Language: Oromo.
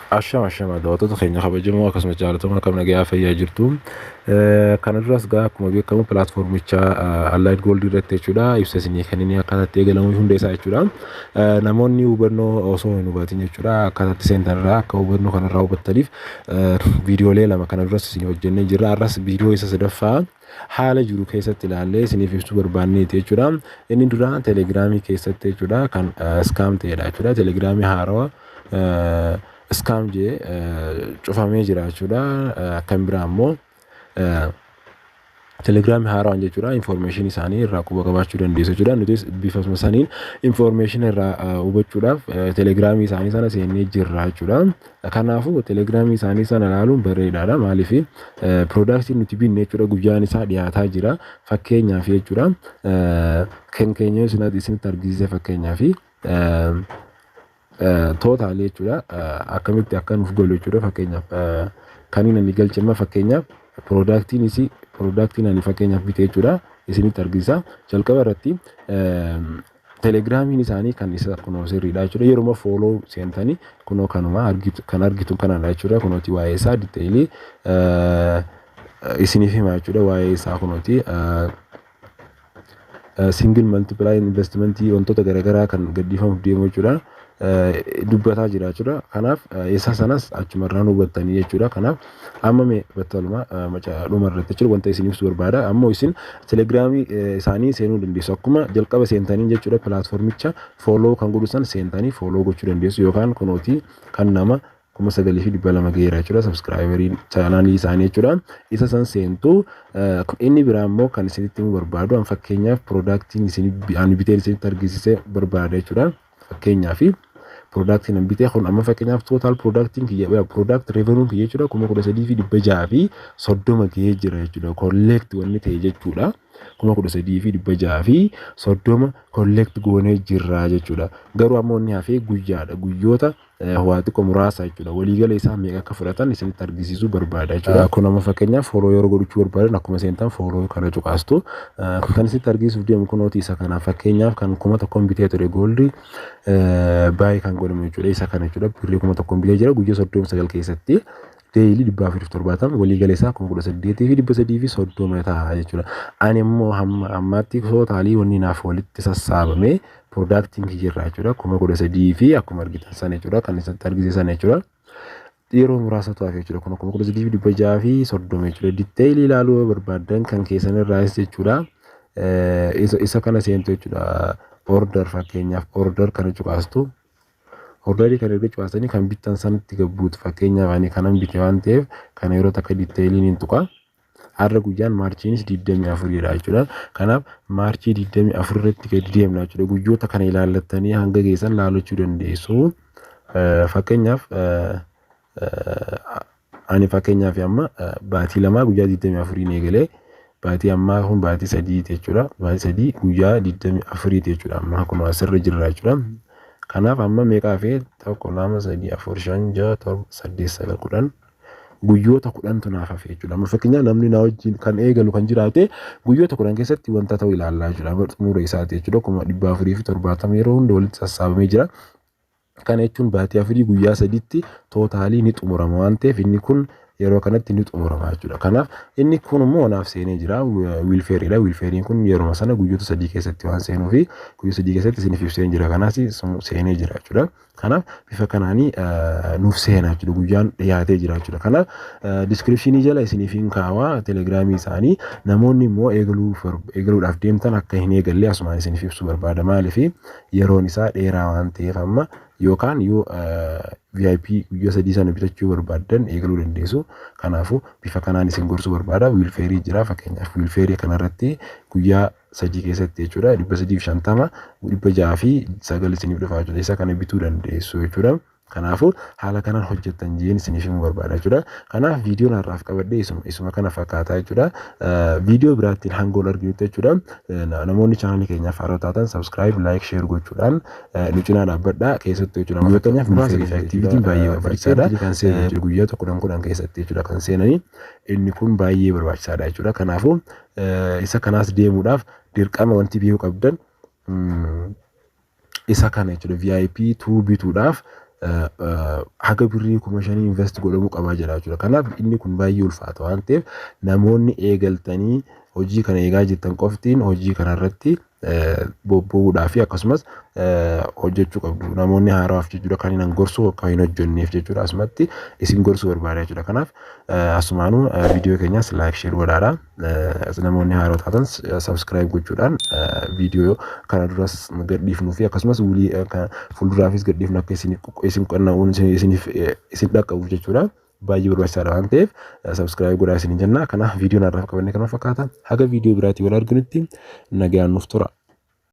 Ashama daawwattoota keenya kabajamoo akkasumas jaallatamoo akkam nagaa fayyaa jirtu. Kana duras gaa akkuma beekamu pilaatfoormicha Allied Gold irratti jechuudha ibsa isinii kan inni akkaataatti eegalamu hunda isaa jechuudha. Namoonni hubannoo osoo hin hubatin jechuudha akkaataatti seentanirraa akka hubannoo kanarraa hubattaniif viidiyoolee lama kana duras isinii hojjennee jirra. Arras viidiyoo isa sadaffaa haala jiru keessatti ilaallee isiniif ibsuu barbaanneeti jechuudha. Inni dura teelegiraamii keessatti jechuudha kan skaam ta'edha jechuudha. Teelegiraamii haarawaa Scam je cufamee jira jechuudha. Kan biraa immoo Telegram haaraan jechuudha information isaanii irraa quba qabaachuu dandeessu jechuudha. Nutis bifa saniin information irraa hubachuudhaaf Telegram isaanii sana seenee jirra jechuudha. Kanaafuu Telegram isaanii sana ilaaluun bareedaadha. Maaliif product nuti binne jechuudha guyyaan isaa dhiyaataa jira. Fakkeenyaaf jechuudha kan keenya isinitti argisiise fakkeenyaaf total jechuudha akkamitti akka nuuf golu jechuudha. Fakkeenyaaf kan inni galchama fakkeenyaaf productiin ani fakkeenyaaf bitee jechuudha isinitti argisiisa. Jalqaba irratti Telegramiin isaanii kan isa kunoo sirriidha jechuudha. Yeroo follow seentanii kunoo kanuma kan argitu kanadha jechuudha. Kunooti waa'ee isaa detailii isiniif hima jechuudha. Waa'ee isaa kunooti single multiplier investment wantoota garaagaraa kan gaddiifamuuf deemu jechuudha. Dubbataa jira jechuudha. Kanaaf isa sanas achumarraan hubattanii jechuudha. Kanaaf amma mee battaluma macaaluma irratti jechuudha wanta isin ibsu barbaada. Ammoo isin Telegiraamii isaanii seenuu dandeessu. Akkuma jalqaba seentanii jechuudha pilaatfoormicha follow kan godhusan seentanii follow gochuu dandeessu yookaan kunooti kan nama 9,200 geera jechuudha subscriberiin chaanaalii isaanii jechuudha. Isa san seentu inni biraa immoo kan isinitti himuu barbaadu fakkeenyaaf productiin isin ani bitee isinitti argisiise barbaada jechuudha. Fakkeenyaaf product nan bitee kun amma fakkeenyaaf total productiin kiyya product revenue kiyya jechuudha 13,630 gahee jira jechuudha. Collect wanni ta'e jechuudha 13,630 collect goonee jirra jechuudha. Garuu ammoo inni hafee guyyaadha. Guyyoota waa xiqqoo muraasa jechuudha. Waliigala isaa meeqa akka fudhatan isinitti argisiisuu barbaada jechuudha. Kun amma fakkeenyaaf follow yeroo godhachuu barbaadan akkuma seentan follow kana cuqaastu kan isinitti argisiisuuf deemu kunooti isa kana fakkeenyaaf kan 1,000 bitee ture gooldi baay'ee kan godhamu jechuudha. Isa kana jechuudha birrii 1,000 bitee jira guyyaa 39 keessatti daily 470 waliigala isaa 18,330 ta'a jechuudha. Ani immoo ammaatti tootaalii wanni naaf walitti sassaabame productiin kiyya jechuudha 13,000 fi akkuma argitan sana jechuudha kan isatti argisiisan jechuudha. Yeroo muraasa tu'aaf jechuudha kun 13,630 jechuudha. Detail ilaaluu barbaadan kan keessan irraas jechuudha. Isa kana seentu jechuudha. Order fakkeenyaaf order kana cuqaastu. Orderii kan erga cuqaastanii kan bittan sanatti gabbuutu fakkeenyaaf ani kanan bite waan ta'eef kana yeroo takka detailiin hin tuqa. Har'a guyyaan maarchiinis 24dha jechuudha. Kanaaf maarchii 24 irratti gadi deemna jechuudha. Guyyoota kana ilaallattanii hanga geessan laalachuu dandeessu. Fakkeenyaaf ani fakkeenyaaf amma baatii lamaa guyyaa 24 eegalee baatii ammaa kun baatii 3 jechuudha. Baatii 3 guyyaa 24 jechuudha. Amma kun asirra jirra jechuudha. Kanaaf amma meeqa fee 1 2 3 4 5 6 7 8 9 10 guyyoota 10 tunaaf hafe jechuudha. Amma fakkeenyaaf namni na wajjin kan eegalu kan jiraate guyyoota 10 keessatti wanta ta'u ilaallaa jechuudha. Xumura isaati jechuudha. 470 yeroo hunda walitti sassaabamee jira. Kana jechuun baatii 4 guyyaa 3tti tootaalii ni xumurama waan ta'eef inni kun yeroo kanatti ni xumurama jechuudha. Kanaaf inni kun immoo naaf seenee jira wilfeeriidha. Wilfeeriin kun yeroo sana guyyoota 3 keessatti waan seenuu fi guyyoota 3 keessatti isiniif ibseen jira. Kanaas seenee jira jechuudha. Kanaaf bifa kanaanii nuuf seenaa jechuudha. Guyyaan dhiyaatee jira jechuudha. Kanaaf descriptionii jala isiniif hin kaawaa telegiraamii isaanii namoonni immoo eegaluudhaaf deemtan akka hin eegalle asumaan isiniif ibsuu barbaada. Maaliif yeroon isaa dheeraa waan ta'eef amma yookaan yoo VIP guyyaa 3 sana bitachuu barbaadan eegaluu dandeessu. Kanaafuu bifa kanaan isin gorsuu barbaada. Wilfeerii jira fakkeenyaaf wilfeerii kanarratti guyyaa 3 keessatti jechuudha 350 609 isiniif dhufa jechuudha. Isa kana bituu dandeessu jechuudha. Kanaafuu haala kanaan hojjettan jeen isiniif himuu barbaada jechuudha. Kanaaf viidiyoon har'aaf qabadhee isuma kana fakkaataa jechuudha. Viidiyoo biraattiin hangool arginutti jechuudha. Namoonni chaanaalii keenyaaf haaraa taatan subscribe, like, share gochuudhaan nu cinaa dhaabbadhaa keessattuu jechuudha. Fakkeenyaaf activitiin baay'ee barbaachisaadha. Kan seenan guyyaa 10 keessatti jechuudha kan seenanii inni kun baay'ee barbaachisaadha jechuudha. Kanaafuu isa kanaas deemuudhaaf dirqama wanti beekuu qabdan isa kana jechuudha. VIP 2 bituudhaaf haga birrii 5,000 invest godhamuu qabaa jira jechuudha. Kanaaf inni kun baay'ee ulfaata waan ta'eef namoonni eegaltanii hojii kana eegaa jirtan qoftiin hojii kanarratti bobba'uudhaa fi akkasumas hojjechuu qabdu. Namoonni haaraaf jechuudha kan hin gorsu akka hin hojjenneef jechuudha. Asumatti isin gorsuu barbaada jechuudha. Kanaaf asumaanuu viidiyoo keenyas laayik sheer godhaadha. Namoonni haaroo taatan sabskiraayib gochuudhaan viidiyoo kana duras gadhiifnuu fi akkasumas fuulduraafis gadhiifnu akka isin qonna'uun isin dhaqqabuuf jechuudha. Baay'ee barbaachisaadha waan ta'eef sabskiraayib godhaa isin jenna. Kanaaf viidiyoon har'aaf qabannee kan fakkaata. Haga viidiyoo biraatii wal arginutti nagaan nuuf tura.